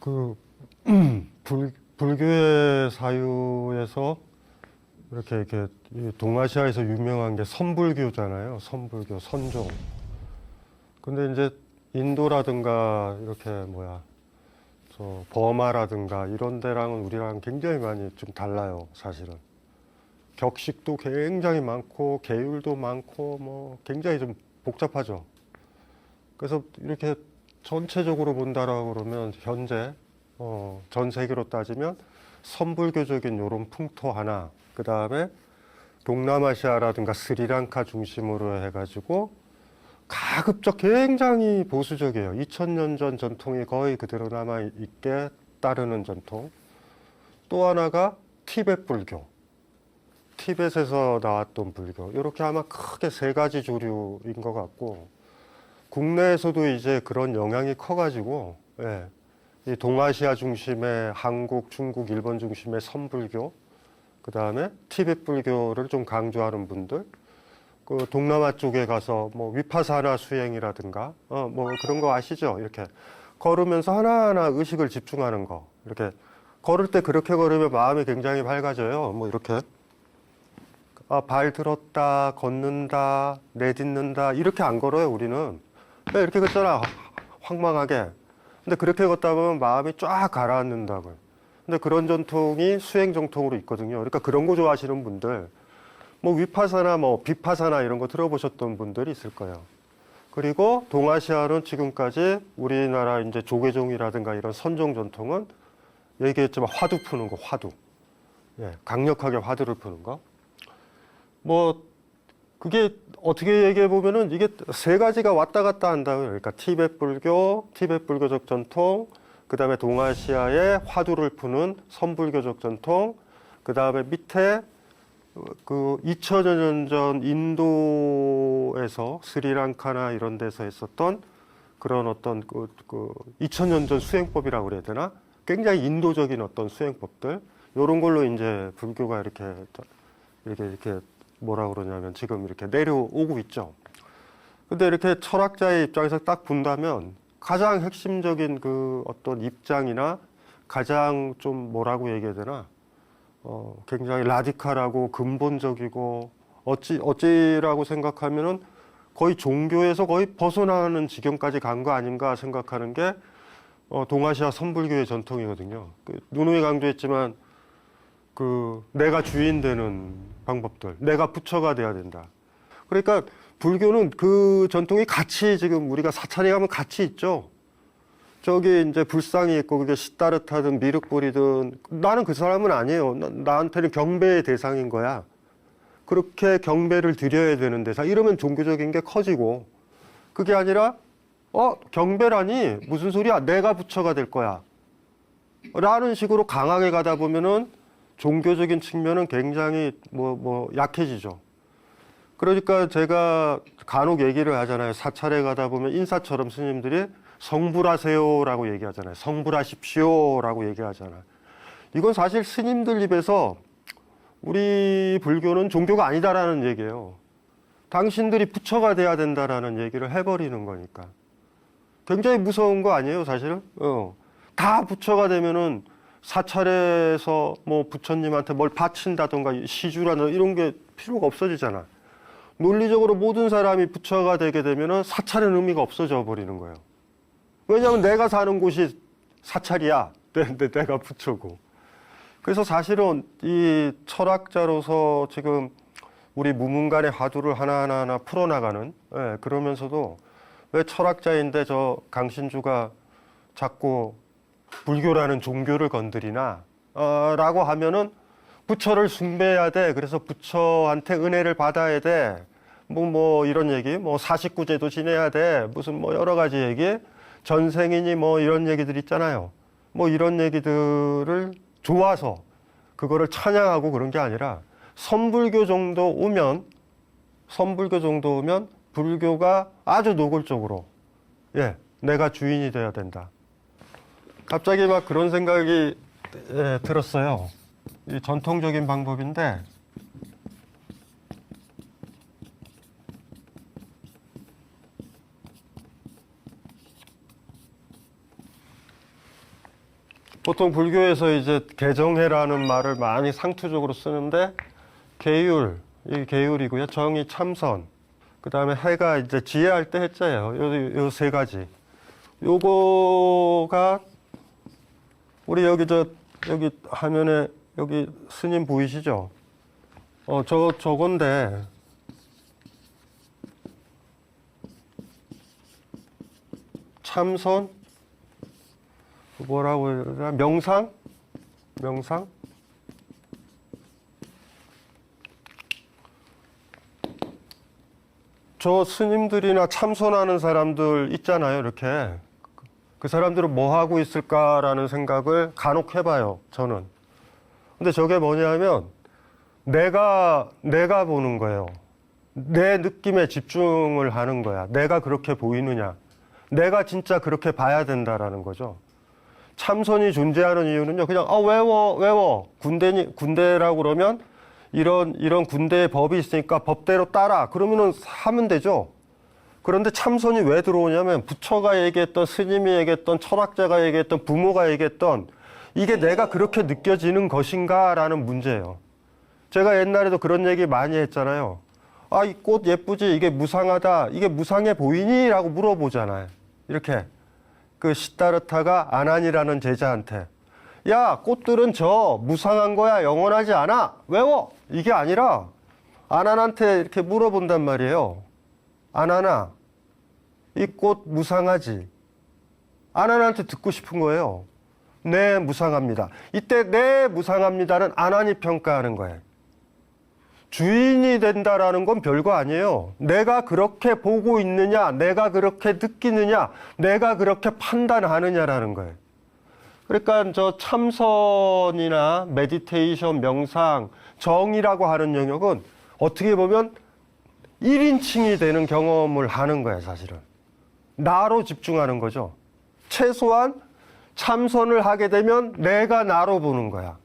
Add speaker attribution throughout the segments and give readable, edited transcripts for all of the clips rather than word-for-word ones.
Speaker 1: 그 불교의 사유에서 이렇게 이 동아시아에서 유명한 게 선불교잖아요. 선불교, 선종. 근데 이제 인도라든가 이렇게 저 버마라든가 이런 데랑은 우리랑 굉장히 많이 좀 달라요, 사실은. 격식도 굉장히 많고 계율도 많고 뭐 굉장히 좀 복잡하죠. 그래서 이렇게 전체적으로 본다라고 그러면 현재 전 세계로 따지면 선불교적인 이런 풍토 하나, 그 다음에 동남아시아라든가 스리랑카 중심으로 해가지고 가급적 굉장히 보수적이에요. 2000년 전 전통이 거의 그대로 남아있게 따르는 전통. 또 하나가 티베트 불교. 티벳에서 나왔던 불교. 이렇게 아마 크게 세 가지 조류인 것 같고, 국내에서도 이제 그런 영향이 커가지고, 예, 이 동아시아 중심의 한국, 중국, 일본 중심의 선불교, 그 다음에 티베트 불교를 좀 강조하는 분들, 그 동남아 쪽에 가서 뭐 위파사나 수행이라든가, 뭐 그런 거 아시죠? 이렇게 걸으면서 하나하나 의식을 집중하는 거. 이렇게 걸을 때 그렇게 걸으면 마음이 굉장히 밝아져요. 뭐 이렇게. 발 들었다, 걷는다, 내딛는다, 이렇게 안 걸어요, 우리는. 이렇게 걷잖아, 황망하게. 근데 그렇게 걷다 보면 마음이 쫙 가라앉는다고요. 근데 그런 전통이 수행 전통으로 있거든요. 그러니까 그런 거 좋아하시는 분들, 뭐 위파사나 뭐 비파사나 이런 거 들어보셨던 분들이 있을 거예요. 그리고 동아시아는 지금까지 우리나라 이제 조계종이라든가 이런 선종 전통은 얘기했지만 화두 푸는 거, 화두. 예, 강력하게 화두를 푸는 거. 뭐 그게 어떻게 얘기해 보면은 이게 세 가지가 왔다 갔다 한다고요. 그러니까 티베트 불교, 티베트 불교적 전통, 그 다음에 동아시아의 화두를 푸는 선불교적 전통, 그 다음에 밑에 그 2000년 전 인도에서 스리랑카나 이런 데서 했었던 그런 어떤 그 2000년 전 수행법이라고 그래야 되나? 굉장히 인도적인 어떤 수행법들, 이런 걸로 이제 불교가 이렇게 뭐라 그러냐면 지금 이렇게 내려오고 있죠. 근데 이렇게 철학자의 입장에서 딱 본다면 가장 핵심적인 그 어떤 입장이나 가장 좀 뭐라고 얘기해야 되나? 굉장히 라디칼하고 근본적이고 어찌라고 생각하면은 거의 종교에서 거의 벗어나는 지경까지 간 거 아닌가 생각하는 게 동아시아 선불교의 전통이거든요. 누누이 강조했지만 내가 주인 되는 방법들, 내가 부처가 돼야 된다. 그러니까 불교는 그 전통이 같이 지금 우리가 사찰에 가면 같이 있죠. 저기 이제 불상이 있고 그게 시따르타든 미륵불이든 나는 그 사람은 아니에요. 나한테는 경배의 대상인 거야. 그렇게 경배를 드려야 되는 대상. 이러면 종교적인 게 커지고, 그게 아니라 경배라니 무슨 소리야? 내가 부처가 될 거야. 라는 식으로 강하게 가다 보면은 종교적인 측면은 굉장히 약해지죠. 그러니까 제가 간혹 얘기를 하잖아요. 사찰에 가다 보면 인사처럼 스님들이 성불하세요라고 얘기하잖아요. 성불하십시오라고 얘기하잖아요. 이건 사실 스님들 입에서 우리 불교는 종교가 아니다라는 얘기예요. 당신들이 부처가 돼야 된다라는 얘기를 해버리는 거니까. 굉장히 무서운 거 아니에요, 사실은? 다 부처가 되면은 사찰에서 뭐 부처님한테 뭘 바친다던가 시주라는 이런 게 필요가 없어지잖아. 논리적으로 모든 사람이 부처가 되게 되면은 사찰은 의미가 없어져 버리는 거예요. 왜냐하면 내가 사는 곳이 사찰이야. 내가 부처고. 그래서 사실은 이 철학자로서 지금 우리 무문간의 화두를 하나하나 풀어나가는, 그러면서도 왜 철학자인데 저 강신주가 자꾸 불교라는 종교를 건드리나? 라고 하면은 부처를 숭배해야 돼. 그래서 부처한테 은혜를 받아야 돼. 뭐 이런 얘기, 뭐 49제도 지내야 돼. 무슨 뭐 여러 가지 얘기, 전생이니 뭐 이런 얘기들 있잖아요. 뭐 이런 얘기들을 좋아서 그거를 찬양하고 그런 게 아니라 선불교 정도 오면 불교가 아주 노골적으로, 내가 주인이 돼야 된다. 갑자기 막 그런 생각이 들었어요. 이 전통적인 방법인데, 보통 불교에서 이제 개정해라는 말을 많이 상투적으로 쓰는데 계율, 이 계율이고요. 정의, 참선. 그다음에 해가 이제 지혜할 때 해자예요. 요 세 가지. 요거가 우리 여기 화면에 여기 스님 보이시죠? 저건데 참선 뭐라고 해야 되나? 명상? 저 스님들이나 참선하는 사람들 있잖아요, 이렇게. 그 사람들은 뭐 하고 있을까라는 생각을 간혹 해봐요, 저는. 근데 저게 뭐냐면, 내가 보는 거예요. 내 느낌에 집중을 하는 거야. 내가 그렇게 보이느냐. 내가 진짜 그렇게 봐야 된다라는 거죠. 참선이 존재하는 이유는요, 그냥, 외워. 군대라고 그러면, 이런 군대의 법이 있으니까 법대로 따라. 그러면은 하면 되죠. 그런데 참선이 왜 들어오냐면 부처가 얘기했던, 스님이 얘기했던, 철학자가 얘기했던, 부모가 얘기했던 이게 내가 그렇게 느껴지는 것인가 라는 문제예요. 제가 옛날에도 그런 얘기 많이 했잖아요. 아, 이 꽃 예쁘지? 이게 무상하다. 이게 무상해 보이니? 라고 물어보잖아요. 이렇게. 그 시다르타가 아난이라는 제자한테 야, 꽃들은 저 무상한 거야. 영원하지 않아. 외워. 이게 아니라 아난한테 이렇게 물어본단 말이에요. 아난아, 이 꽃 무상하지? 아난한테 듣고 싶은 거예요. 네, 무상합니다. 이때 네, 무상합니다는 아난이 평가하는 거예요. 주인이 된다라는 건 별거 아니에요. 내가 그렇게 보고 있느냐, 내가 그렇게 느끼느냐, 내가 그렇게 판단하느냐라는 거예요. 그러니까 저 참선이나 메디테이션, 명상, 정이라고 하는 영역은 어떻게 보면 1인칭이 되는 경험을 하는 거예요, 사실은. 나로 집중하는 거죠. 최소한 참선을 하게 되면 내가 나로 보는 거야.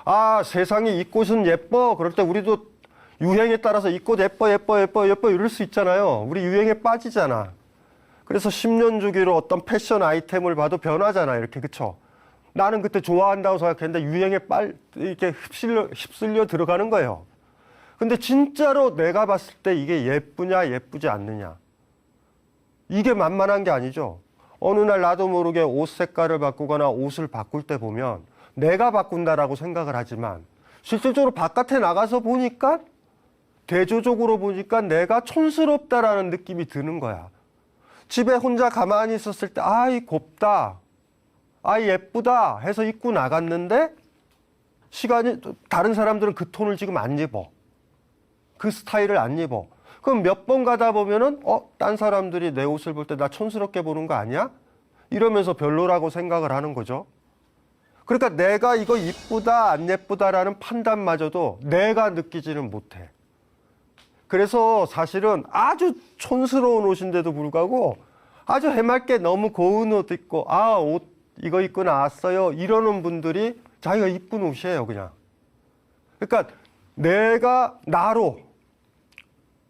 Speaker 1: 아, 세상에 이 꽃은 예뻐. 그럴 때 우리도 유행에 따라서 이 꽃 예뻐 이럴 수 있잖아요. 우리 유행에 빠지잖아. 그래서 10년 주기로 어떤 패션 아이템을 봐도 변하잖아, 이렇게. 그쵸? 나는 그때 좋아한다고 생각했는데 유행에 이렇게 휩쓸려 들어가는 거예요. 근데 진짜로 내가 봤을 때 이게 예쁘냐, 예쁘지 않느냐. 이게 만만한 게 아니죠. 어느 날 나도 모르게 옷 색깔을 바꾸거나 옷을 바꿀 때 보면 내가 바꾼다라고 생각을 하지만 실질적으로 바깥에 나가서 보니까 대조적으로 보니까 내가 촌스럽다라는 느낌이 드는 거야. 집에 혼자 가만히 있었을 때 아이 곱다, 아이 예쁘다 해서 입고 나갔는데 시간이 다른 사람들은 그 톤을 지금 안 입어. 그 스타일을 안 입어. 그럼 몇 번 가다 보면은 딴 사람들이 내 옷을 볼 때 나 촌스럽게 보는 거 아니야? 이러면서 별로라고 생각을 하는 거죠. 그러니까 내가 이거 이쁘다 안 예쁘다라는 판단마저도 내가 느끼지는 못해. 그래서 사실은 아주 촌스러운 옷인데도 불구하고 아주 해맑게 너무 고운 옷 입고 옷 이거 입고 나왔어요 이러는 분들이 자기가 이쁜 옷이에요, 그냥. 그러니까 내가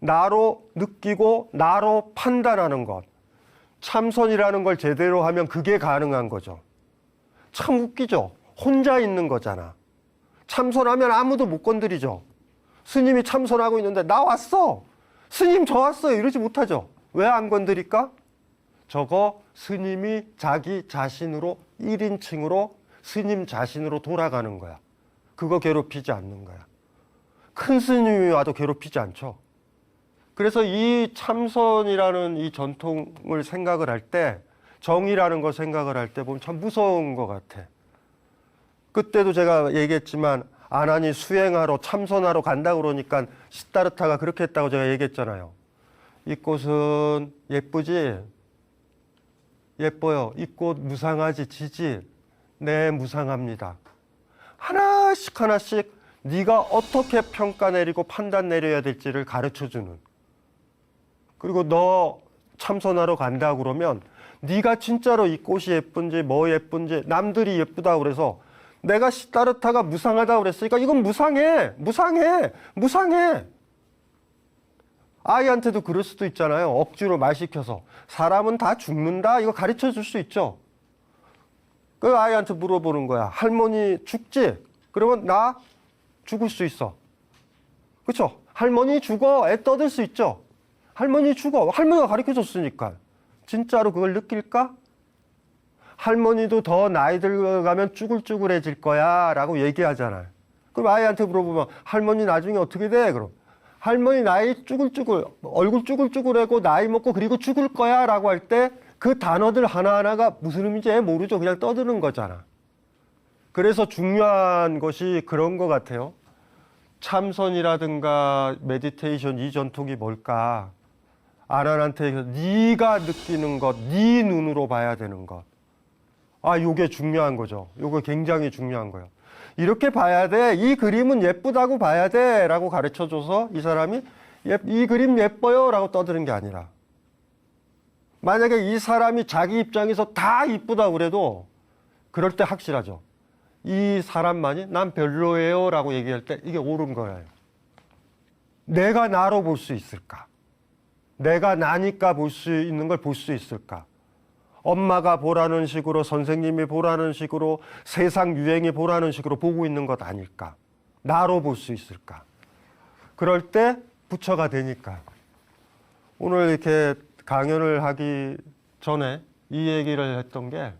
Speaker 1: 나로 느끼고 나로 판단하는 것. 참선이라는 걸 제대로 하면 그게 가능한 거죠. 참 웃기죠? 혼자 있는 거잖아. 참선하면 아무도 못 건드리죠. 스님이 참선하고 있는데 나 왔어. 스님 저 왔어요. 이러지 못하죠. 왜 안 건드릴까? 저거 스님이 자기 자신으로 1인칭으로 스님 자신으로 돌아가는 거야. 그거 괴롭히지 않는 거야. 큰 스님이 와도 괴롭히지 않죠. 그래서 이 참선이라는 이 전통을 생각을 할 때, 정이라는 걸 생각을 할 때 보면 참 무서운 것 같아. 그때도 제가 얘기했지만 아난이 수행하러 참선하러 간다 그러니까 시다르타가 그렇게 했다고 제가 얘기했잖아요. 이 꽃은 예쁘지? 예뻐요. 이 꽃 무상하지? 지지? 네, 무상합니다. 하나씩 하나씩 네가 어떻게 평가 내리고 판단 내려야 될지를 가르쳐주는. 그리고 너 참선하러 간다 그러면 네가 진짜로 이 꽃이 예쁜지 뭐 예쁜지 남들이 예쁘다 그래서 내가 시다르타가 무상하다 그랬으니까 이건 무상해. 아이한테도 그럴 수도 있잖아요. 억지로 말 시켜서. 사람은 다 죽는다. 이거 가르쳐 줄 수 있죠. 그 아이한테 물어보는 거야. 할머니 죽지? 그러면 나 죽을 수 있어. 그렇죠? 할머니 죽어. 애 떠들 수 있죠? 할머니 죽어. 할머니가 가르쳐줬으니까. 진짜로 그걸 느낄까? 할머니도 더 나이 들어가면 쭈글쭈글해질 거야 라고 얘기하잖아요. 그럼 아이한테 물어보면 할머니 나중에 어떻게 돼? 그럼 할머니 나이 쭈글쭈글, 얼굴 쭈글쭈글하고 나이 먹고 그리고 죽을 거야 라고 할 때 그 단어들 하나하나가 무슨 의미인지 모르죠. 그냥 떠드는 거잖아. 그래서 중요한 것이 그런 것 같아요. 참선이라든가 메디테이션 이 전통이 뭘까? 아란한테 네가 느끼는 것, 네 눈으로 봐야 되는 것. 아, 요게 중요한 거죠. 요거 굉장히 중요한 거예요. 이렇게 봐야 돼. 이 그림은 예쁘다고 봐야 돼. 라고 가르쳐줘서 이 사람이 이 그림 예뻐요. 라고 떠드는 게 아니라. 만약에 이 사람이 자기 입장에서 다 이쁘다고 그래도 그럴 때 확실하죠. 이 사람만이 난 별로예요. 라고 얘기할 때 이게 옳은 거예요. 내가 나로 볼 수 있을까? 내가 나니까 볼 수 있는 걸 볼 수 있을까? 엄마가 보라는 식으로, 선생님이 보라는 식으로, 세상 유행이 보라는 식으로 보고 있는 것 아닐까? 나로 볼 수 있을까? 그럴 때 부처가 되니까. 오늘 이렇게 강연을 하기 전에 이 얘기를 했던 게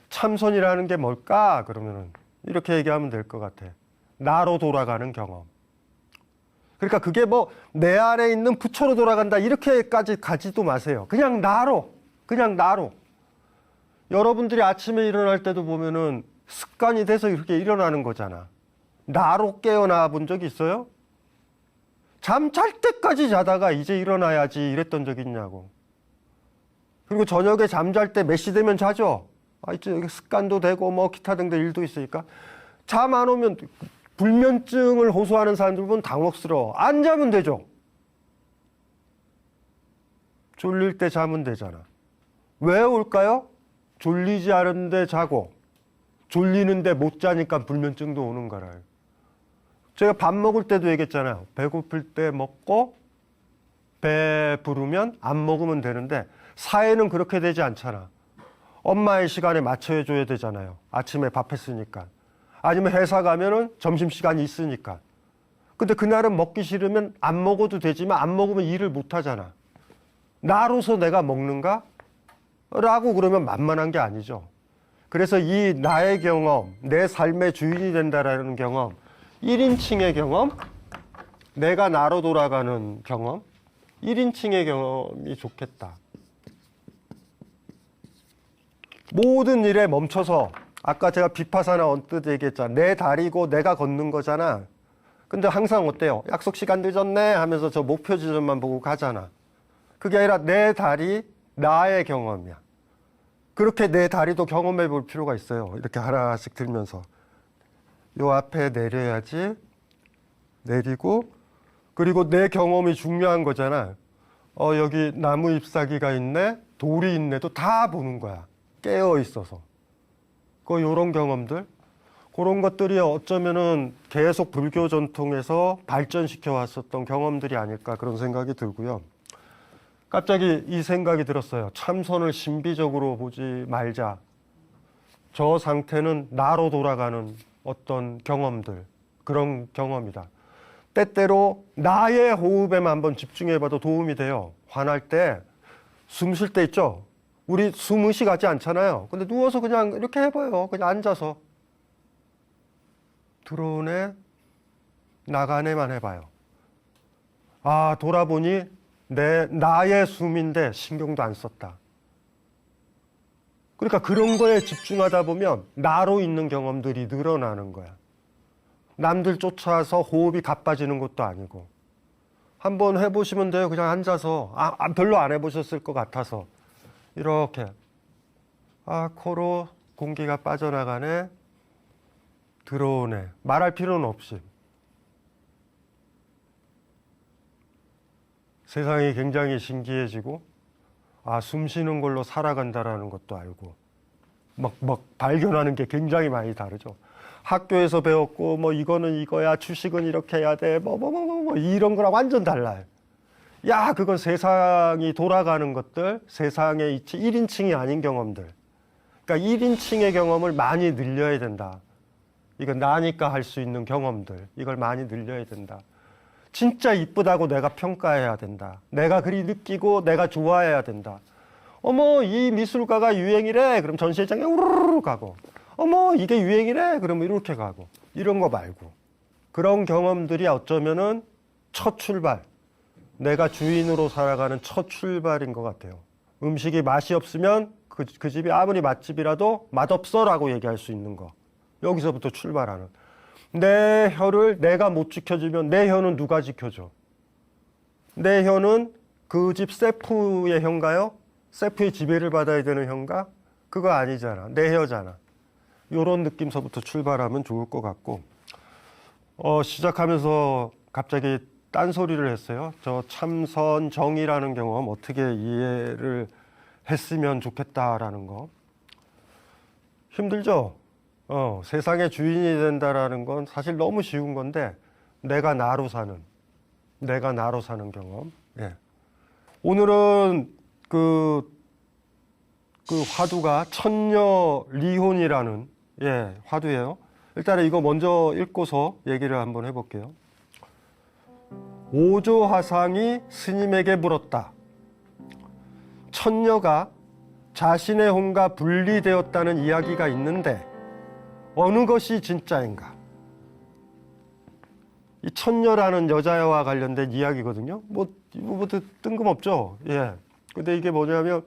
Speaker 1: 참선이라는 게 뭘까? 그러면은 이렇게 얘기하면 될 것 같아. 나로 돌아가는 경험. 그러니까 그게 뭐 내 안에 있는 부처로 돌아간다 이렇게까지 가지도 마세요. 그냥 나로. 여러분들이 아침에 일어날 때도 보면은 습관이 돼서 이렇게 일어나는 거잖아. 나로 깨어나 본 적 있어요? 잠 잘 때까지 자다가 이제 일어나야지 이랬던 적 있냐고. 그리고 저녁에 잠잘 때 몇 시 되면 자죠? 아, 이제 여기 습관도 되고 뭐 기타 등등 일도 있으니까. 잠 안 오면 불면증을 호소하는 사람들 보면 당혹스러워. 안 자면 되죠. 졸릴 때 자면 되잖아. 왜 올까요? 졸리지 않은데 자고 졸리는데 못 자니까 불면증도 오는 거라요. 제가 밥 먹을 때도 얘기했잖아요. 배고플 때 먹고 배 부르면 안 먹으면 되는데 사회는 그렇게 되지 않잖아. 엄마의 시간에 맞춰줘야 되잖아요. 아침에 밥 했으니까. 아니면 회사 가면은 점심시간이 있으니까. 근데 그날은 먹기 싫으면 안 먹어도 되지만 안 먹으면 일을 못 하잖아. 나로서 내가 먹는가? 라고 그러면 만만한 게 아니죠. 그래서 이 나의 경험, 내 삶의 주인이 된다라는 경험, 1인칭의 경험, 내가 나로 돌아가는 경험, 1인칭의 경험이 좋겠다. 모든 일에 멈춰서 아까 제가 비파사나 언뜻 얘기했잖아. 내 다리고 내가 걷는 거잖아. 근데 항상 어때요? 약속 시간 늦었네 하면서 저 목표 지점만 보고 가잖아. 그게 아니라 내 다리, 나의 경험이야. 그렇게 내 다리도 경험해 볼 필요가 있어요. 이렇게 하나씩 들면서. 요 앞에 내려야지. 내리고. 그리고 내 경험이 중요한 거잖아. 여기 나무 잎사귀가 있네. 돌이 있네도 다 보는 거야. 깨어 있어서. 요런 경험들. 그런 것들이 어쩌면은 계속 불교 전통에서 발전시켜 왔었던 경험들이 아닐까 그런 생각이 들고요. 갑자기 이 생각이 들었어요. 참선을 신비적으로 보지 말자. 저 상태는 나로 돌아가는 어떤 경험들, 그런 경험이다. 때때로 나의 호흡에만 한번 집중해봐도 도움이 돼요. 화날 때, 숨 쉴 때 있죠? 우리 숨 의식하지 않잖아요. 근데 누워서 그냥 이렇게 해봐요. 그냥 앉아서. 들어오네, 나가네만 해봐요. 아, 돌아보니 나의 숨인데 신경도 안 썼다. 그러니까 그런 거에 집중하다 보면 나로 있는 경험들이 늘어나는 거야. 남들 쫓아서 호흡이 가빠지는 것도 아니고. 한번 해보시면 돼요. 그냥 앉아서. 별로 안 해보셨을 것 같아서. 이렇게. 코로 공기가 빠져나가네. 들어오네. 말할 필요는 없이. 세상이 굉장히 신기해지고, 숨 쉬는 걸로 살아간다라는 것도 알고, 막 발견하는 게 굉장히 많이 다르죠. 학교에서 배웠고, 이거는 이거야, 주식은 이렇게 해야 돼, 이런 거랑 완전 달라요. 그건 세상이 돌아가는 것들, 세상의 이치 1인칭이 아닌 경험들. 그러니까 1인칭의 경험을 많이 늘려야 된다. 이건 나니까 할 수 있는 경험들, 이걸 많이 늘려야 된다. 진짜 이쁘다고 내가 평가해야 된다. 내가 그리 느끼고 내가 좋아해야 된다. 어머, 이 미술가가 유행이래. 그럼 전시회장에 우르르 가고. 어머, 이게 유행이래. 그러면 이렇게 가고. 이런 거 말고. 그런 경험들이 어쩌면은 첫 출발. 내가 주인으로 살아가는 첫 출발인 것 같아요. 음식이 맛이 없으면 그 집이 아무리 맛집이라도 맛없어라고 얘기할 수 있는 거. 여기서부터 출발하는. 내 혀를 내가 못 지켜주면 내 혀는 누가 지켜줘? 내 혀는 그 집 셰프의 혀인가요? 셰프의 지배를 받아야 되는 혀인가? 그거 아니잖아. 내 혀잖아. 이런 느낌서부터 출발하면 좋을 것 같고, 시작하면서 갑자기 딴소리를 했어요. 저 참선정이라는 경험 어떻게 이해를 했으면 좋겠다라는 거. 힘들죠? 세상의 주인이 된다라는 건 사실 너무 쉬운 건데, 내가 나로 사는 경험. 예. 오늘은 그 화두가 천녀 리혼이라는 화두예요. 일단은 이거 먼저 읽고서 얘기를 한번 해볼게요. 오조화상이 스님에게 물었다. 천녀가 자신의 혼과 분리되었다는 이야기가 있는데 어느 것이 진짜인가? 이 천녀라는 여자와 관련된 이야기거든요. 뭐 뜬금없죠. 예. 근데 이게 뭐냐면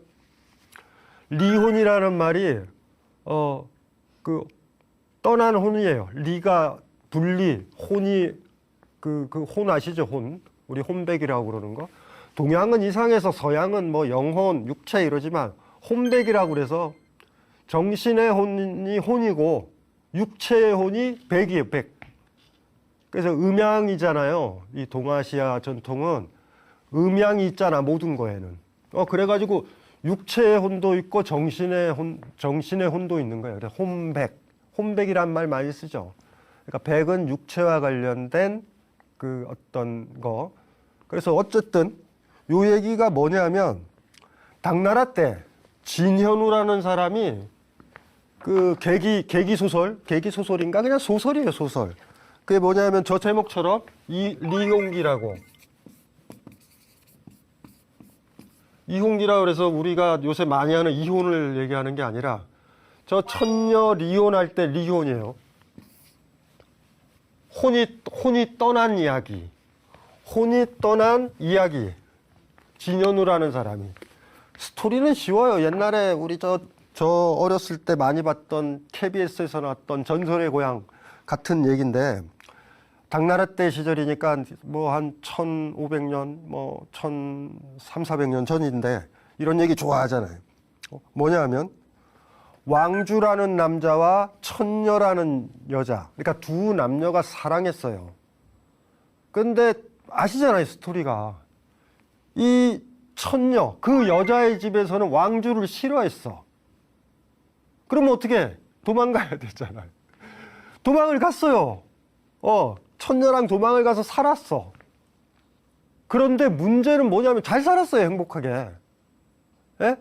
Speaker 1: 리혼이라는 말이 떠난 혼이에요. 리가 분리, 혼이 그 혼 아시죠? 혼. 우리 혼백이라고 그러는 거. 동양은 이상해서 서양은 뭐 영혼, 육체 이러지만 혼백이라고 그래서 정신의 혼이 혼이고 육체의 혼이 백이에요, 백. 그래서 음양이잖아요. 이 동아시아 전통은 음양이 있잖아, 모든 거에는. 그래가지고 육체의 혼도 있고 정신의 혼도 있는 거예요. 그래서 혼백. 혼백이란 말 많이 쓰죠. 그러니까 백은 육체와 관련된 그 어떤 거. 그래서 어쨌든 요 얘기가 뭐냐면 당나라 때 진현우라는 사람이 그 계기소설인가? 그냥 소설이에요, 소설. 그게 뭐냐면 저 제목처럼 이홍기라고. 이홍기라고 그래서 우리가 요새 많이 하는 이혼을 얘기하는 게 아니라 저 천녀 리혼할 때 리혼이에요. 혼이 떠난 이야기. 혼이 떠난 이야기. 진현우라는 사람이. 스토리는 쉬워요. 옛날에 우리 저 어렸을 때 많이 봤던 KBS에서 나왔던 전설의 고향 같은 얘기인데 당나라 때 시절이니까 뭐 한 1500년, 뭐 1300~400년 전인데 이런 얘기 좋아하잖아요. 뭐냐면 왕주라는 남자와 천녀라는 여자, 그러니까 두 남녀가 사랑했어요. 근데 아시잖아요, 스토리가. 이 천녀, 그 여자의 집에서는 왕주를 싫어했어. 그러면 어떻게? 도망가야 되잖아요. 도망을 갔어요. 천녀랑 도망을 가서 살았어. 그런데 문제는 뭐냐면 잘 살았어요, 행복하게. 예?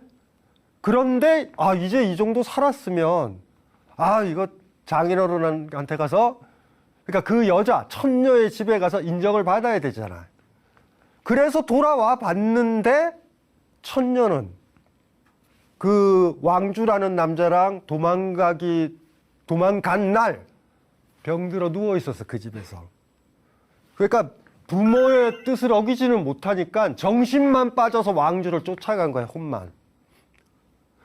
Speaker 1: 그런데 이제 이 정도 살았으면 이거 장인어른한테 가서, 그러니까 그 여자 천녀의 집에 가서 인정을 받아야 되잖아요. 그래서 돌아와 봤는데 천녀는 그 왕주라는 남자랑 도망간 날 병들어 누워 있었어, 그 집에서. 그러니까 부모의 뜻을 어기지는 못하니까 정신만 빠져서 왕주를 쫓아간 거야, 혼만.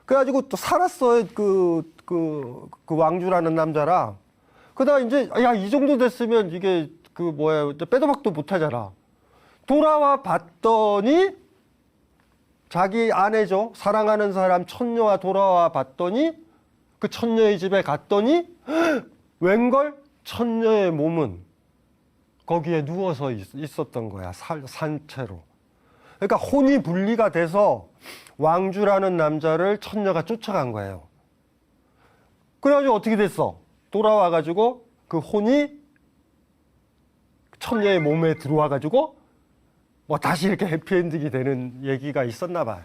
Speaker 1: 그래가지고 또 살았어요, 그 왕주라는 남자랑. 그러다 이제, 이 정도 됐으면 이게 빼도 박도 못하잖아. 돌아와 봤더니, 자기 아내죠. 사랑하는 사람 천녀와 돌아와 봤더니, 그 천녀의 집에 갔더니, 웬걸? 천녀의 몸은 거기에 누워서 있었던 거야, 산채로. 그러니까 혼이 분리가 돼서 왕주라는 남자를 천녀가 쫓아간 거예요. 그래가지고 어떻게 됐어? 돌아와가지고 그 혼이 천녀의 몸에 들어와가지고 다시 이렇게 해피엔딩이 되는 얘기가 있었나 봐요.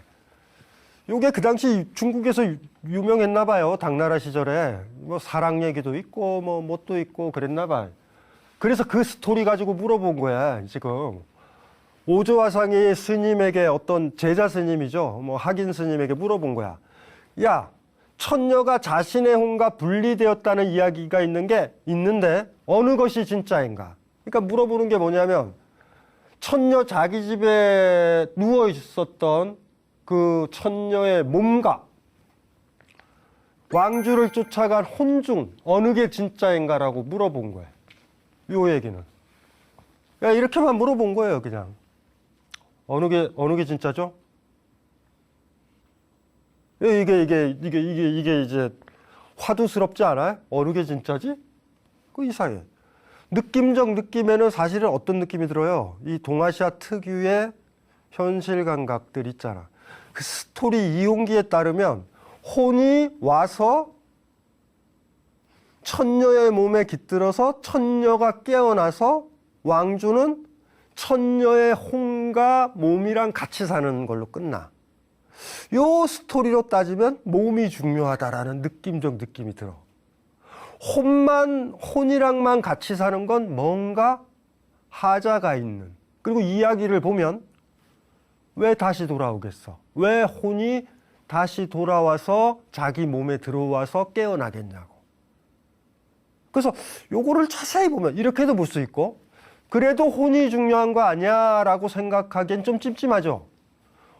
Speaker 1: 요게 그 당시 중국에서 유명했나 봐요. 당나라 시절에. 뭐 사랑 얘기도 있고 뭐 뭣도 있고 그랬나 봐요. 그래서 그 스토리 가지고 물어본 거야, 지금. 오조화상이 스님에게 어떤 제자 스님이죠. 뭐 학인 스님에게 물어본 거야. 야, 천녀가 자신의 혼과 분리되었다는 이야기가 있는데 어느 것이 진짜인가? 그러니까 물어보는 게 뭐냐면 천녀 자기 집에 누워 있었던 그 천녀의 몸과 왕주를 쫓아간 혼 중 어느 게 진짜인가라고 물어본 거예요. 요 얘기는. 야, 이렇게만 물어본 거예요, 그냥. 어느 게 진짜죠? 이게 이제 화두스럽지 않아요? 어느 게 진짜지? 그 이상해. 느낌적 느낌에는 사실은 어떤 느낌이 들어요? 이 동아시아 특유의 현실 감각들 있잖아. 그 스토리 이용기에 따르면 혼이 와서 천녀의 몸에 깃들어서 천녀가 깨어나서 왕주는 천녀의 혼과 몸이랑 같이 사는 걸로 끝나. 요 스토리로 따지면 몸이 중요하다라는 느낌적 느낌이 들어. 혼이랑만 같이 사는 건 뭔가 하자가 있는. 그리고 이야기를 보면 왜 다시 돌아오겠어? 왜 혼이 다시 돌아와서 자기 몸에 들어와서 깨어나겠냐고. 그래서 요거를 자세히 보면 이렇게도 볼 수 있고, 그래도 혼이 중요한 거 아니야 라고 생각하기엔 좀 찜찜하죠.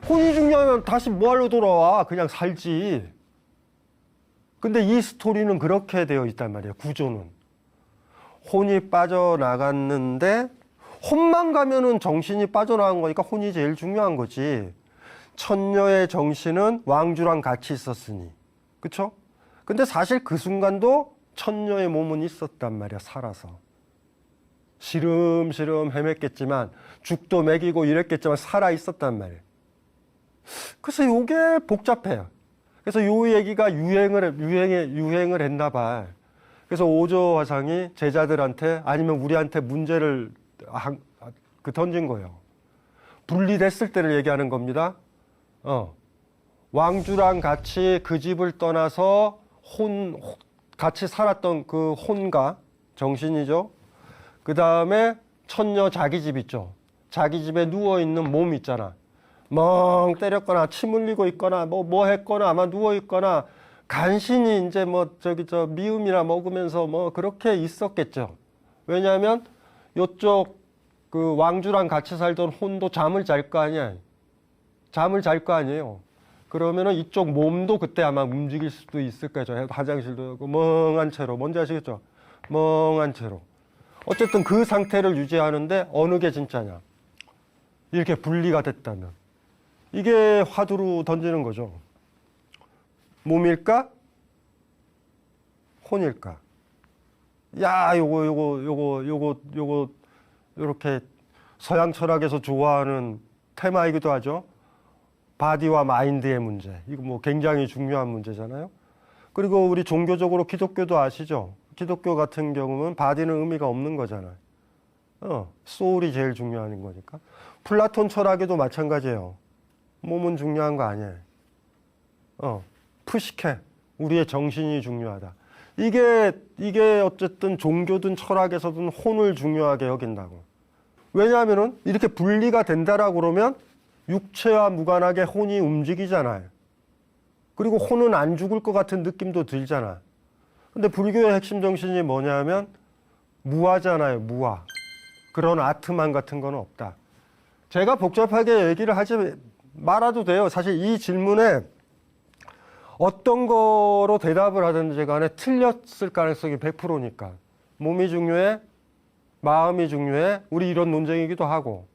Speaker 1: 혼이 중요하면 다시 뭐하러 돌아와? 그냥 살지. 근데 이 스토리는 그렇게 되어 있단 말이에요. 구조는. 혼이 빠져나갔는데 혼만 가면은 정신이 빠져나간 거니까 혼이 제일 중요한 거지. 천녀의 정신은 왕주랑 같이 있었으니. 그쵸? 근데 사실 그 순간도 천녀의 몸은 있었단 말이야, 살아서. 시름시름 헤맸겠지만, 죽도 먹이고 이랬겠지만 살아 있었단 말이에요. 그래서 이게 복잡해요. 그래서 요 얘기가 유행을 했나 봐. 그래서 오조화상이 제자들한테 아니면 우리한테 문제를 던진 거예요. 분리됐을 때를 얘기하는 겁니다. 왕주랑 같이 그 집을 떠나서 같이 살았던 그 혼과 정신이죠. 그 다음에 천녀 자기 집 있죠. 자기 집에 누워있는 몸 있잖아. 멍 때렸거나 침 흘리고 있거나 뭐 했거나 아마 누워있거나 간신히 이제 미음이나 먹으면서 뭐 그렇게 있었겠죠. 왜냐하면 요쪽 그 왕주랑 같이 살던 혼도 잠을 잘 거 아니야. 잠을 잘 거 아니에요. 그러면은 이쪽 몸도 그때 아마 움직일 수도 있을 거죠. 화장실도 하고 멍한 채로. 뭔지 아시겠죠? 멍한 채로. 어쨌든 그 상태를 유지하는데 어느 게 진짜냐. 이렇게 분리가 됐다면. 이게 화두로 던지는 거죠. 몸일까? 혼일까? 야, 요거, 요렇게 서양 철학에서 좋아하는 테마이기도 하죠. 바디와 마인드의 문제. 이거 뭐 굉장히 중요한 문제잖아요. 그리고 우리 종교적으로 기독교도 아시죠? 기독교 같은 경우는 바디는 의미가 없는 거잖아요. 소울이 제일 중요한 거니까. 플라톤 철학에도 마찬가지예요. 몸은 중요한 거 아니에요. 푸시케. 우리의 정신이 중요하다. 이게 어쨌든 종교든 철학에서든 혼을 중요하게 여긴다고. 왜냐하면은 이렇게 분리가 된다라고 그러면 육체와 무관하게 혼이 움직이잖아요. 그리고 혼은 안 죽을 것 같은 느낌도 들잖아. 근데 불교의 핵심 정신이 뭐냐면 무아잖아요, 무아. 그런 아트만 같은 건 없다. 제가 복잡하게 얘기를 하지 말아도 돼요. 사실 이 질문에 어떤 거로 대답을 하든지 간에 틀렸을 가능성이 100%니까. 몸이 중요해? 마음이 중요해? 우리 이런 논쟁이기도 하고.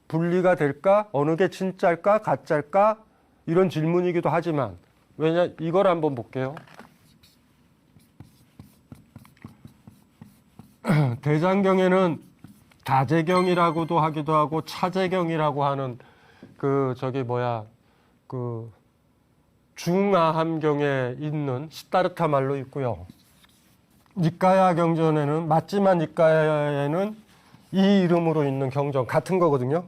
Speaker 1: 분리가 될까? 어느 게 진짜일까? 가짜일까? 이런 질문이기도 하지만 이걸 한번 볼게요. 대장경에는 다재경이라고도 하기도 하고 차재경이라고 하는 중아함경에 있는 시타르타 말로 있고요. 니까야 경전에는 맞지만 니까야에는 이 이름으로 있는 경전 같은 거거든요.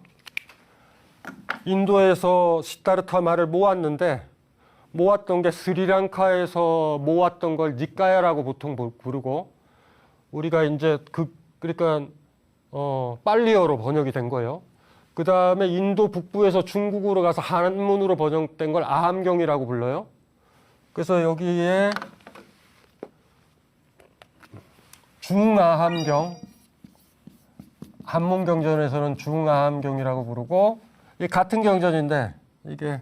Speaker 1: 인도에서 시타르타 말을 모았는데 모았던 게 스리랑카에서 모았던 걸 니까야라고 보통 부르고, 우리가 이제 그러니까 빨리어로 번역이 된 거예요. 그 다음에 인도 북부에서 중국으로 가서 한문으로 번역된 걸 아함경이라고 불러요. 그래서 여기에 중아함경, 한문경전에서는 중아함경이라고 부르고, 이 같은 경전인데 이게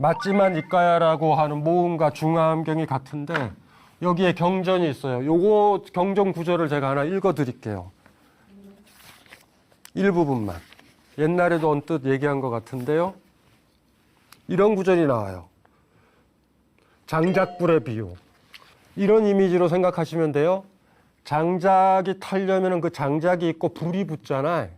Speaker 1: 맞지만 이까야라고 하는 모음과 중아함경이 같은데 여기에 경전이 있어요. 요거 경전 구절을 제가 하나 읽어 드릴게요. 일부분만. 옛날에도 언뜻 얘기한 것 같은데요. 이런 구절이 나와요. 장작불의 비유. 이런 이미지로 생각하시면 돼요. 장작이 타려면 그 장작이 있고 불이 붙잖아요.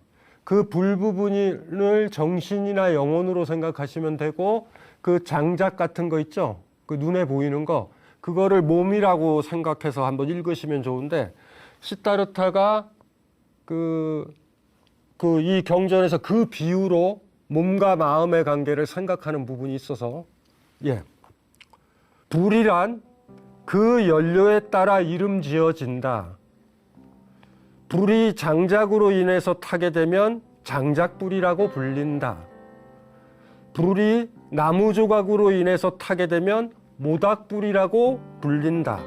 Speaker 1: 그 불 부분을 정신이나 영혼으로 생각하시면 되고, 그 장작 같은 거 있죠? 그 눈에 보이는 거, 그거를 몸이라고 생각해서 한번 읽으시면 좋은데, 시타르타가 이 경전에서 그 비유로 몸과 마음의 관계를 생각하는 부분이 있어서, 예. 불이란 그 연료에 따라 이름 지어진다. 불이 장작으로 인해서 타게 되면 장작불이라고 불린다. 불이 나무 조각으로 인해서 타게 되면 모닥불이라고 불린다.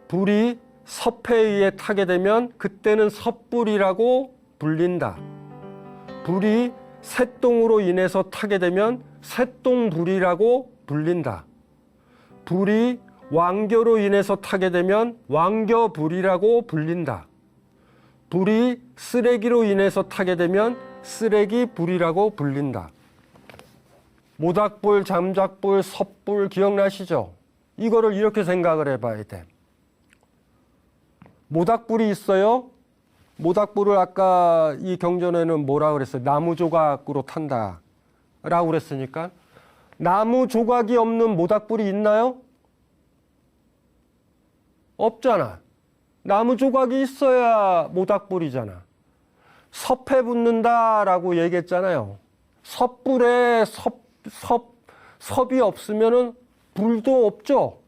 Speaker 1: 불이 섭에 의해 타게 되면 그때는 섭불이라고 불린다. 불이 새똥으로 인해서 타게 되면 새똥불이라고 불린다. 불이 왕겨로 인해서 타게 되면 왕겨불이라고 불린다. 불이 쓰레기로 인해서 타게 되면 쓰레기불이라고 불린다. 모닥불, 장작불, 섭불 기억나시죠? 이거를 이렇게 생각을 해봐야 돼. 모닥불이 있어요. 모닥불을 아까 이 경전에는 뭐라 그랬어요? 나무 조각으로 탄다 라고 그랬으니까, 나무 조각이 없는 모닥불이 있나요? 없잖아. 나무 조각이 있어야 모닥불이잖아. 섭에 붙는다라고 얘기했잖아요. 섭불에 섭이 없으면은 불도 없죠.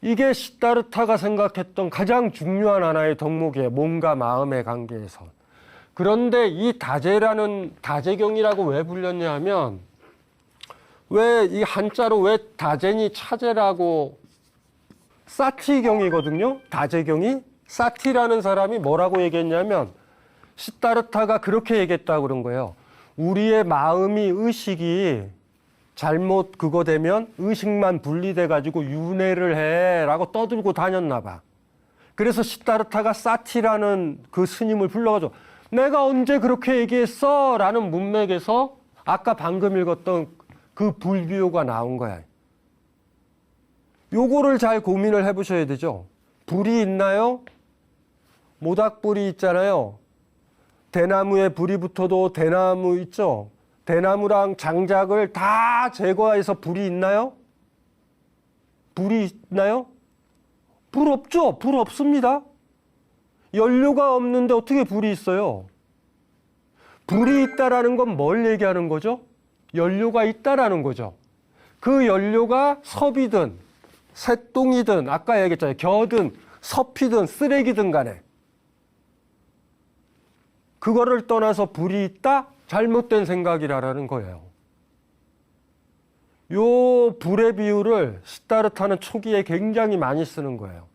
Speaker 1: 이게 시타르타가 생각했던 가장 중요한 하나의 덕목이에요. 몸과 마음의 관계에서. 그런데 이 다제라는 다제경이라고 왜 불렸냐 하면, 왜 이 한자로 왜 다제니 차제라고, 사티경이거든요. 다제경이. 사티라는 사람이 뭐라고 얘기했냐면, 시타르타가 그렇게 얘기했다고 그런 거예요. 우리의 마음이 의식이 잘못 그거 되면 의식만 분리돼 가지고 윤회를 해라고 떠들고 다녔나 봐. 그래서 시타르타가 사티라는 그 스님을 불러가지고 내가 언제 그렇게 얘기했어? 라는 문맥에서 아까 방금 읽었던 그 불비유가 나온 거야. 요거를 잘 고민을 해보셔야 되죠. 불이 있나요? 모닥불이 있잖아요. 대나무에 불이 붙어도 대나무 있죠. 대나무랑 장작을 다 제거해서 불이 있나요? 불이 있나요? 불 없죠. 불 없습니다. 연료가 없는데 어떻게 불이 있어요? 불이 있다라는 건 뭘 얘기하는 거죠? 연료가 있다라는 거죠. 그 연료가 섭이든 새똥이든 아까 얘기했잖아요. 겨든 섭이든 쓰레기든 간에 그거를 떠나서 불이 있다? 잘못된 생각이라는 거예요. 요 불의 비유를 시타르타는 초기에 굉장히 많이 쓰는 거예요.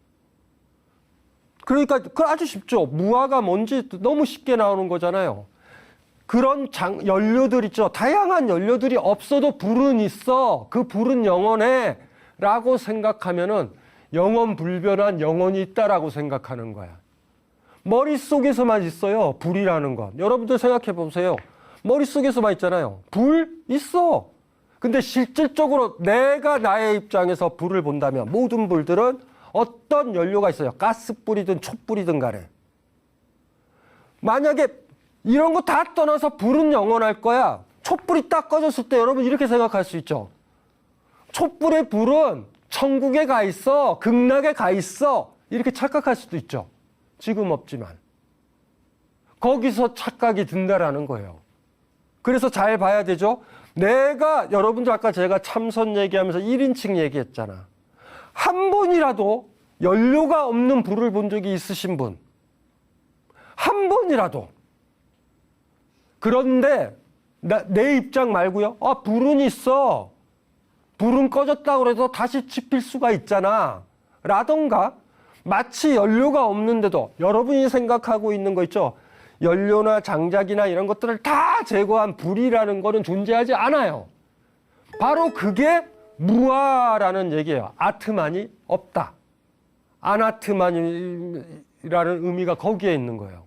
Speaker 1: 그러니까 아주 쉽죠. 무화과 뭔지 너무 쉽게 나오는 거잖아요. 그런 연료들 있죠. 다양한 연료들이 없어도 불은 있어. 그 불은 영원해. 라고 생각하면은 영원 불변한 영혼이 있다라고 생각하는 거야. 머릿속에서만 있어요. 불이라는 건. 여러분들 생각해 보세요. 머릿속에서만 있잖아요. 불 있어. 근데 실질적으로 내가 나의 입장에서 불을 본다면 모든 불들은 어떤 연료가 있어요. 가스불이든 촛불이든 간에. 만약에 이런 거 다 떠나서 불은 영원할 거야. 촛불이 딱 꺼졌을 때 여러분 이렇게 생각할 수 있죠. 촛불의 불은 천국에 가 있어. 극락에 가 있어. 이렇게 착각할 수도 있죠.
Speaker 2: 지금 없지만. 거기서 착각이 든다라는 거예요. 그래서 잘 봐야 되죠. 여러분들 아까 제가 참선 얘기하면서 1인칭 얘기했잖아. 한 번이라도 연료가 없는 불을 본 적이 있으신 분. 한 번이라도. 그런데 내 입장 말고요. 불은 있어. 불은 꺼졌다고 해서 다시 지필 수가 있잖아. 라던가 마치 연료가 없는데도 여러분이 생각하고 있는 거 있죠. 연료나 장작이나 이런 것들을 다 제거한 불이라는 거는 존재하지 않아요. 바로 그게 무아라는 얘기예요. 아트만이 없다. 아나트만이라는 의미가 거기에 있는 거예요.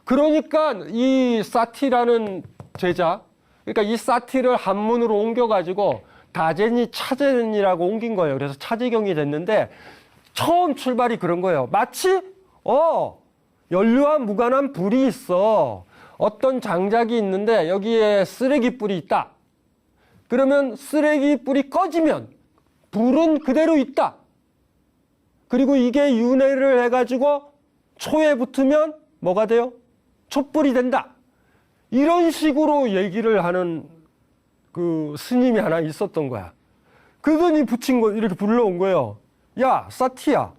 Speaker 2: 그러니까 이 사티라는 제자, 그러니까 이 사티를 한문으로 옮겨가지고 다제니 차제니라고 옮긴 거예요. 그래서 차제경이 됐는데 처음 출발이 그런 거예요. 마치 연료와 무관한 불이 있어. 어떤 장작이 있는데 여기에 쓰레기 뿔이 있다. 그러면 쓰레기 뿔이 꺼지면 불은 그대로 있다. 그리고 이게 윤회를 해가지고 초에 붙으면 뭐가 돼요? 촛불이 된다. 이런 식으로 얘기를 하는 그 스님이 하나 있었던 거야. 그분이 붙인 거 이렇게 불러온 거예요. 야, 사티야.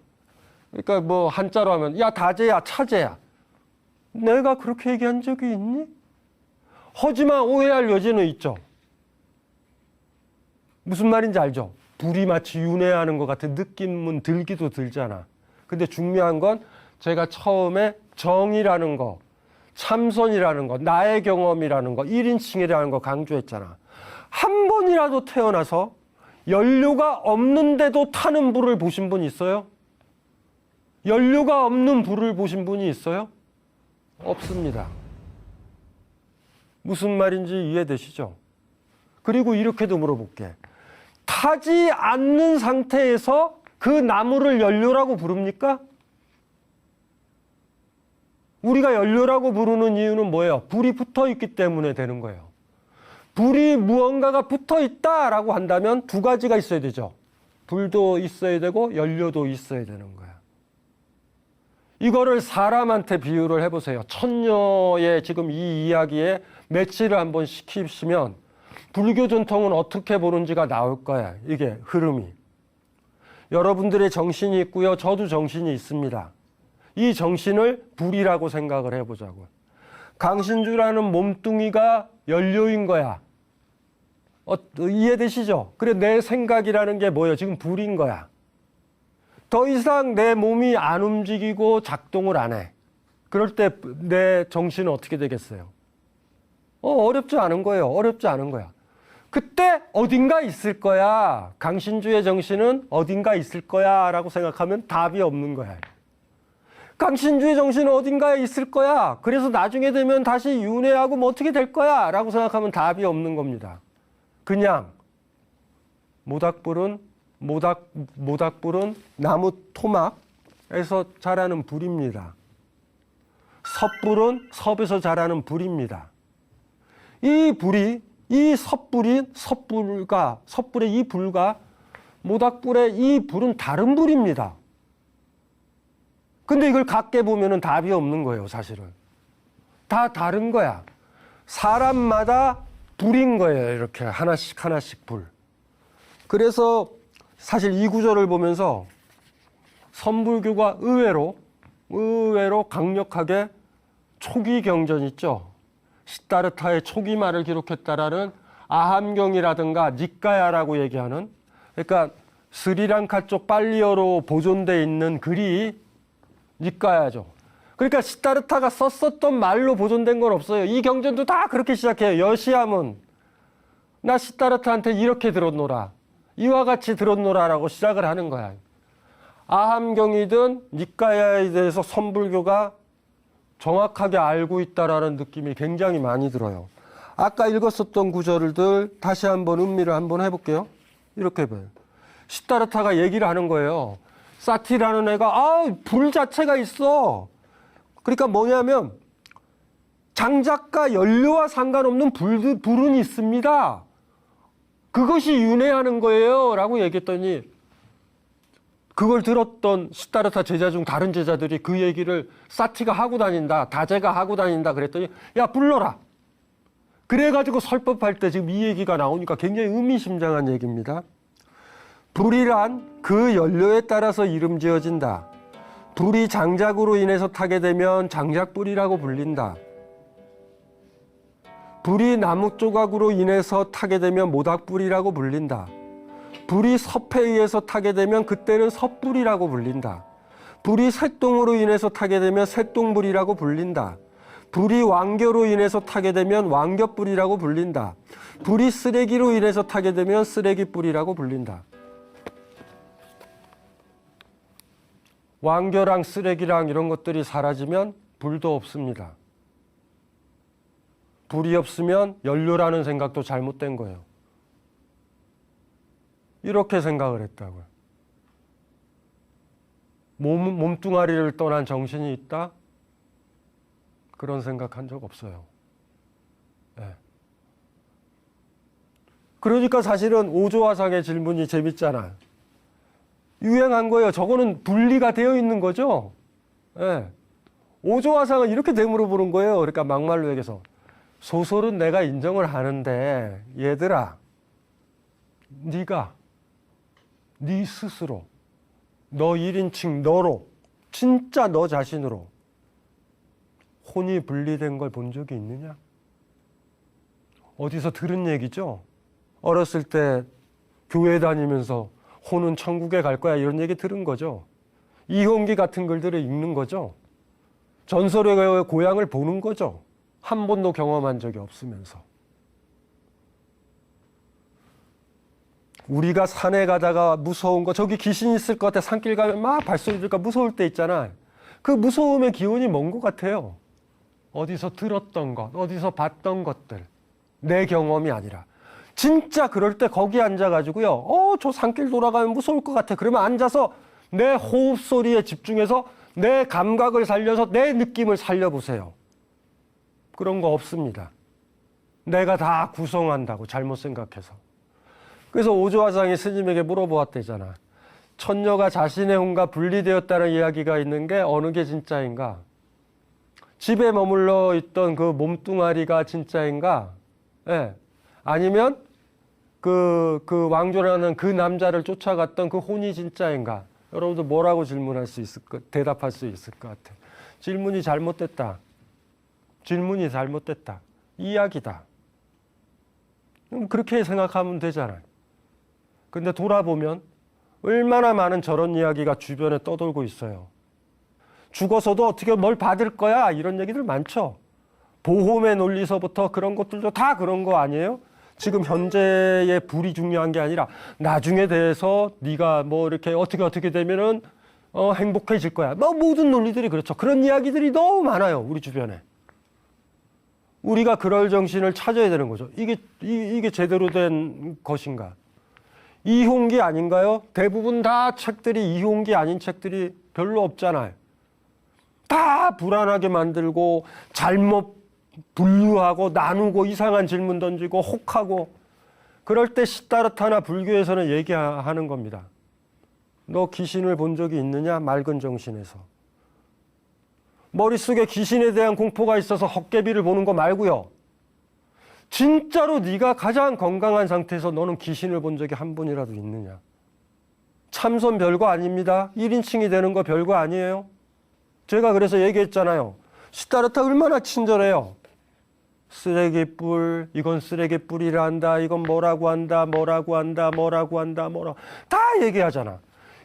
Speaker 2: 그러니까 뭐 한자로 하면 야, 다제야, 차제야. 내가 그렇게 얘기한 적이 있니? 하지만 오해할 여지는 있죠. 무슨 말인지 알죠? 불이 마치 윤회하는 것 같은 느낌은 들기도 들잖아. 근데 중요한 건 제가 처음에 정이라는 거, 참선이라는 거, 나의 경험이라는 거, 1인칭이라는 거 강조했잖아. 한 번이라도 태어나서 연료가 없는데도 타는 불을 보신 분 있어요? 연료가 없는 불을 보신 분이 있어요? 없습니다. 무슨 말인지 이해되시죠? 그리고 이렇게도 물어볼게. 타지 않는 상태에서 그 나무를 연료라고 부릅니까? 우리가 연료라고 부르는 이유는 뭐예요? 불이 붙어 있기 때문에 되는 거예요. 불이 무언가가 붙어 있다라고 한다면 두 가지가 있어야 되죠. 불도 있어야 되고 연료도 있어야 되는 거야. 이거를 사람한테 비유를 해보세요. 천녀의 지금 이 이야기에 매치를 한번 시키시면 불교 전통은 어떻게 보는지가 나올 거야. 이게 흐름이. 여러분들의 정신이 있고요. 저도 정신이 있습니다. 이 정신을 불이라고 생각을 해보자고요. 강신주라는 몸뚱이가 연료인 거야. 이해되시죠? 그래, 내 생각이라는 게 뭐예요? 지금 불인 거야. 더 이상 내 몸이 안 움직이고 작동을 안 해. 그럴 때 내 정신은 어떻게 되겠어요? 어렵지 않은 거예요. 어렵지 않은 거야. 그때 어딘가 있을 거야. 강신주의 정신은 어딘가 있을 거야 라고 생각하면 답이 없는 거야. 강신주의 정신은 어딘가에 있을 거야. 그래서 나중에 되면 다시 윤회하고 뭐 어떻게 될 거야 라고 생각하면 답이 없는 겁니다. 그냥 모닥불은 나무 토막에서 자라는 불입니다. 섣불은 섭에서 자라는 불입니다. 이 불이, 섣불의 이 불과 모닥불의 이 불은 다른 불입니다. 근데 이걸 같게 보면은 답이 없는 거예요, 사실은. 다 다른 거야. 사람마다 불인 거예요, 이렇게 하나씩 불. 그래서 사실 이 구절을 보면서 선불교가 의외로 강력하게 초기 경전 있죠. 시다르타의 초기말을 기록했다라는 아함경이라든가 니까야라고 얘기하는, 그러니까 스리랑카 쪽 빨리어로 보존돼 있는 글이 니까야죠. 그러니까 시다르타가 썼었던 말로 보존된 건 없어요. 이 경전도 다 그렇게 시작해요. 여시함은 나 시다르타한테 이렇게 들었노라. 이와 같이 들었노라라고 시작을 하는 거야. 아함경이든 니까야에 대해서 선불교가 정확하게 알고 있다라는 느낌이 굉장히 많이 들어요. 아까 읽었었던 구절들 다시 한번 음미를 한번 해볼게요. 이렇게 해봐요. 시다르타가 얘기를 하는 거예요. 사티라는 애가 불 자체가 있어. 그러니까 뭐냐면 장작과 연료와 상관없는 불은 있습니다. 그것이 윤회하는 거예요 라고 얘기했더니 그걸 들었던 시다르타 제자 중 다른 제자들이 그 얘기를 사티가 하고 다닌다, 다제가 하고 다닌다 그랬더니 야 불러라. 그래가지고 설법할 때 지금 이 얘기가 나오니까 굉장히 의미심장한 얘기입니다. 불이란 그 연료에 따라서 이름 지어진다. 불이 장작으로 인해서 타게 되면 장작불이라고 불린다. 불이 나무 조각으로 인해서 타게 되면 모닥불이라고 불린다. 불이 섭에 의해서 타게 되면 그때는 섭불이라고 불린다. 불이 색동으로 인해서 타게 되면 색동불이라고 불린다. 불이 왕겨로 인해서 타게 되면 왕겨불이라고 불린다. 불이 쓰레기로 인해서 타게 되면 쓰레기불이라고 불린다. 왕겨랑 쓰레기랑 이런 것들이 사라지면 불도 없습니다. 불이 없으면 연료라는 생각도 잘못된 거예요. 이렇게 생각을 했다고요. 몸뚱아리를 떠난 정신이 있다? 그런 생각한 적 없어요. 네. 그러니까 사실은 오조화상의 질문이 재밌잖아요. 유행한 거예요. 저거는 분리가 되어 있는 거죠. 네. 오조화상은 이렇게 되물어보는 거예요. 그러니까 막말로 얘기해서 소설은 내가 인정을 하는데 얘들아, 네가 네 스스로 너 1인칭 너로 진짜 너 자신으로 혼이 분리된 걸 본 적이 있느냐? 어디서 들은 얘기죠? 어렸을 때 교회 다니면서 혼은 천국에 갈 거야 이런 얘기 들은 거죠. 이홍기 같은 글들을 읽는 거죠. 전설의 고향을 보는 거죠. 한 번도 경험한 적이 없으면서. 우리가 산에 가다가 무서운 거, 저기 귀신 있을 것 같아. 산길 가면 막 발소리 들까 무서울 때 있잖아. 그 무서움의 기원이 뭔 것 같아요? 어디서 들었던 것, 어디서 봤던 것들. 내 경험이 아니라. 진짜 그럴 때 거기 앉아가지고요. 저 산길 돌아가면 무서울 것 같아. 그러면 앉아서 내 호흡 소리에 집중해서 내 감각을 살려서 내 느낌을 살려보세요. 그런 거 없습니다. 내가 다 구성한다고 잘못 생각해서. 그래서 오조화상이 스님에게 물어보았대잖아. 천녀가 자신의 혼과 분리되었다는 이야기가 있는 게 어느 게 진짜인가? 집에 머물러 있던 그 몸뚱아리가 진짜인가? 예. 아니면 그 왕조라는 그 남자를 쫓아갔던 그 혼이 진짜인가? 여러분들 뭐라고 질문할 수 있을까? 대답할 수 있을 것 같아. 질문이 잘못됐다. 질문이 잘못됐다. 이야기다. 그렇게 생각하면 되잖아요. 근데 돌아보면 얼마나 많은 저런 이야기가 주변에 떠돌고 있어요. 죽어서도 어떻게 뭘 받을 거야 이런 얘기들 많죠. 보험의 논리서부터 그런 것들도 다 그런 거 아니에요? 지금 현재의 불이 중요한 게 아니라 나중에 대해서 네가 뭐 이렇게 어떻게 되면은 행복해질 거야. 뭐 모든 논리들이 그렇죠. 그런 이야기들이 너무 많아요. 우리 주변에. 우리가 그럴 정신을 찾아야 되는 거죠. 이게 제대로 된 것인가? 이홍기 아닌가요? 대부분 다 책들이 이홍기 아닌 책들이 별로 없잖아요. 다 불안하게 만들고 잘못 분류하고 나누고 이상한 질문 던지고 혹하고 그럴 때 시다르타나 불교에서는 얘기하는 겁니다. 너 귀신을 본 적이 있느냐? 맑은 정신에서. 머릿속에 귀신에 대한 공포가 있어서 헛개비를 보는 거 말고요. 진짜로 네가 가장 건강한 상태에서 너는 귀신을 본 적이 한 번이라도 있느냐? 참선 별거 아닙니다. 1인칭이 되는 거 별거 아니에요. 제가 그래서 얘기했잖아요. 시다르타 얼마나 친절해요. 쓰레기뿔, 이건 쓰레기뿔이라 한다. 이건 뭐라고 한다. 다 얘기하잖아.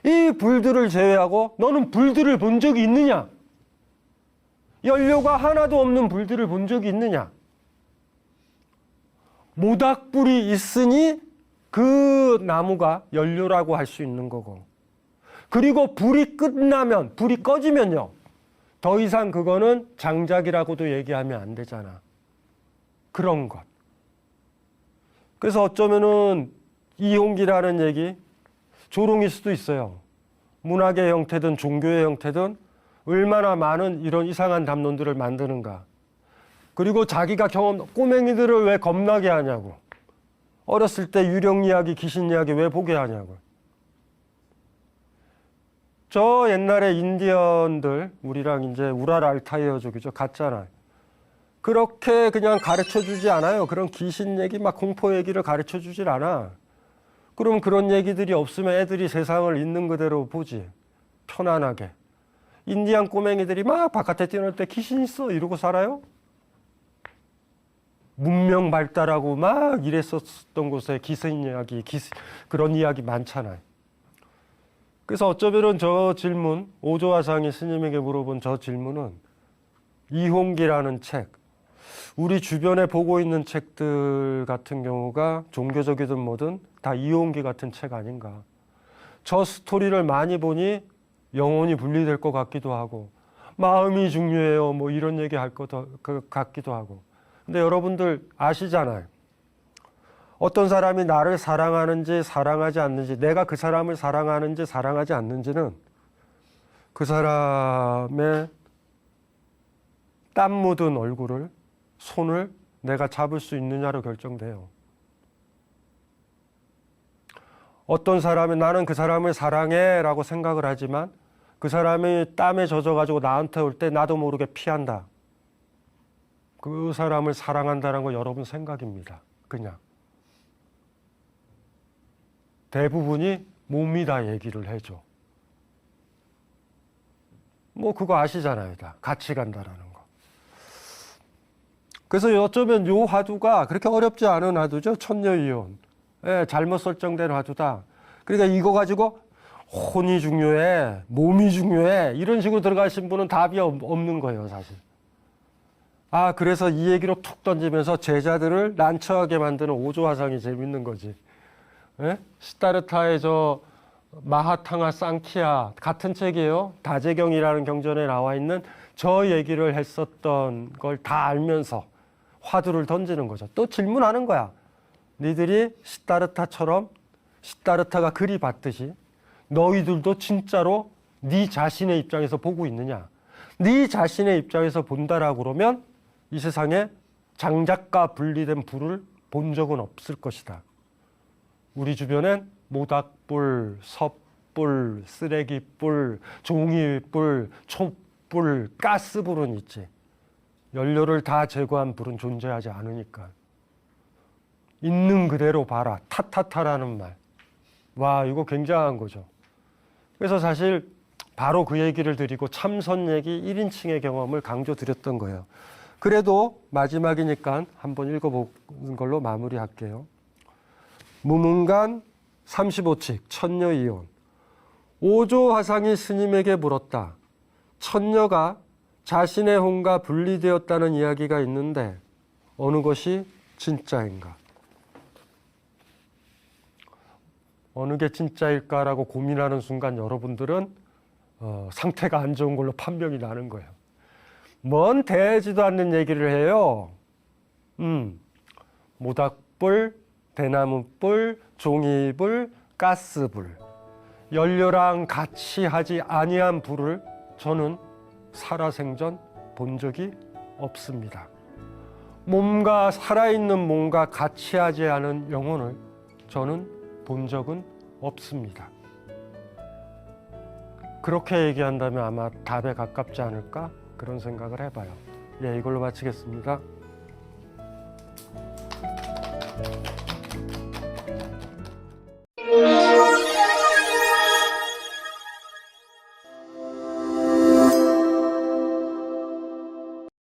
Speaker 2: 이 불들을 제외하고 너는 불들을 본 적이 있느냐? 연료가 하나도 없는 불들을 본 적이 있느냐? 모닥불이 있으니 그 나무가 연료라고 할 수 있는 거고. 그리고 불이 끝나면, 불이 꺼지면요. 더 이상 그거는 장작이라고도 얘기하면 안 되잖아. 그런 것. 그래서 어쩌면은 이홍기라는 얘기, 조롱일 수도 있어요. 문학의 형태든 종교의 형태든 얼마나 많은 이런 이상한 담론들을 만드는가. 그리고 자기가 꼬맹이들을 왜 겁나게 하냐고. 어렸을 때 유령 이야기, 귀신 이야기 왜 보게 하냐고. 저 옛날에 인디언들, 우리랑 이제 우랄 알타이어족이죠. 같잖아요. 그렇게 그냥 가르쳐 주지 않아요. 그런 귀신 얘기, 막 공포 얘기를 가르쳐 주질 않아. 그럼 그런 얘기들이 없으면 애들이 세상을 있는 그대로 보지. 편안하게. 인디안 꼬맹이들이 막 바깥에 뛰어놀 때 귀신 있어 이러고 살아요? 문명 발달하고 막 이랬었던 곳에 기생 이야기, 그런 이야기 많잖아요. 그래서 어쩌면은 저 질문, 오조화상이 스님에게 물어본 저 질문은 이홍기라는 책, 우리 주변에 보고 있는 책들 같은 경우가 종교적이든 뭐든 다 이홍기 같은 책 아닌가. 저 스토리를 많이 보니 영혼이 분리될 것 같기도 하고, 마음이 중요해요 뭐 이런 얘기 할 것 같기도 하고. 근데 여러분들 아시잖아요. 어떤 사람이 나를 사랑하는지 사랑하지 않는지, 내가 그 사람을 사랑하는지 사랑하지 않는지는 그 사람의 땀 묻은 얼굴을, 손을 내가 잡을 수 있느냐로 결정돼요. 어떤 사람이 나는 그 사람을 사랑해 라고 생각을 하지만 그 사람이 땀에 젖어가지고 나한테 올 때 나도 모르게 피한다. 그 사람을 사랑한다는 거 여러분 생각입니다. 그냥. 대부분이 못 믿어 얘기를 해줘. 뭐 그거 아시잖아요. 다 같이 간다라는 거. 그래서 어쩌면 요 화두가 그렇게 어렵지 않은 화두죠. 천녀이혼. 예, 잘못 설정된 화두다. 그러니까 이거 가지고 혼이 중요해, 몸이 중요해 이런 식으로 들어가신 분은 답이 없는 거예요. 사실. 아, 그래서 이 얘기로 툭 던지면서 제자들을 난처하게 만드는 오조화상이 재밌는 거지. 예? 시타르타의 저 마하탕아 쌍키아 같은 책이에요. 다재경이라는 경전에 나와 있는 저 얘기를 했었던 걸 다 알면서 화두를 던지는 거죠. 또 질문하는 거야. 니들이 시타르타처럼 시타르타가 그리 봤듯이 너희들도 진짜로 네 자신의 입장에서 보고 있느냐. 네 자신의 입장에서 본다라고 그러면 이 세상에 장작과 분리된 불을 본 적은 없을 것이다. 우리 주변엔 모닥불, 섭불, 쓰레기불, 종이불, 촛불, 가스불은 있지. 연료를 다 제거한 불은 존재하지 않으니까. 있는 그대로 봐라. 타타타라는 말. 와, 이거 굉장한 거죠. 그래서 사실 바로 그 얘기를 드리고 참선 얘기 1인칭의 경험을 강조드렸던 거예요. 그래도 마지막이니까 한번 읽어보는 걸로 마무리할게요. 무문간 35칙 천녀이혼. 오조화상이 스님에게 물었다. 천녀가 자신의 혼과 분리되었다는 이야기가 있는데 어느 것이 진짜인가? 어느 게 진짜일까라고 고민하는 순간 여러분들은 상태가 안 좋은 걸로 판명이 나는 거예요. 뭔 대지도 않는 얘기를 해요. 모닥불, 대나무불, 종이불, 가스불. 연료랑 같이 하지 아니한 불을 저는 살아생전 본 적이 없습니다. 몸과 살아있는 몸과 같이 하지 않은 영혼을 저는 본 적은 없습니다. 그렇게 얘기한다면 아마 답에 가깝지 않을까 그런 생각을 해봐요. 예, 이걸로 마치겠습니다.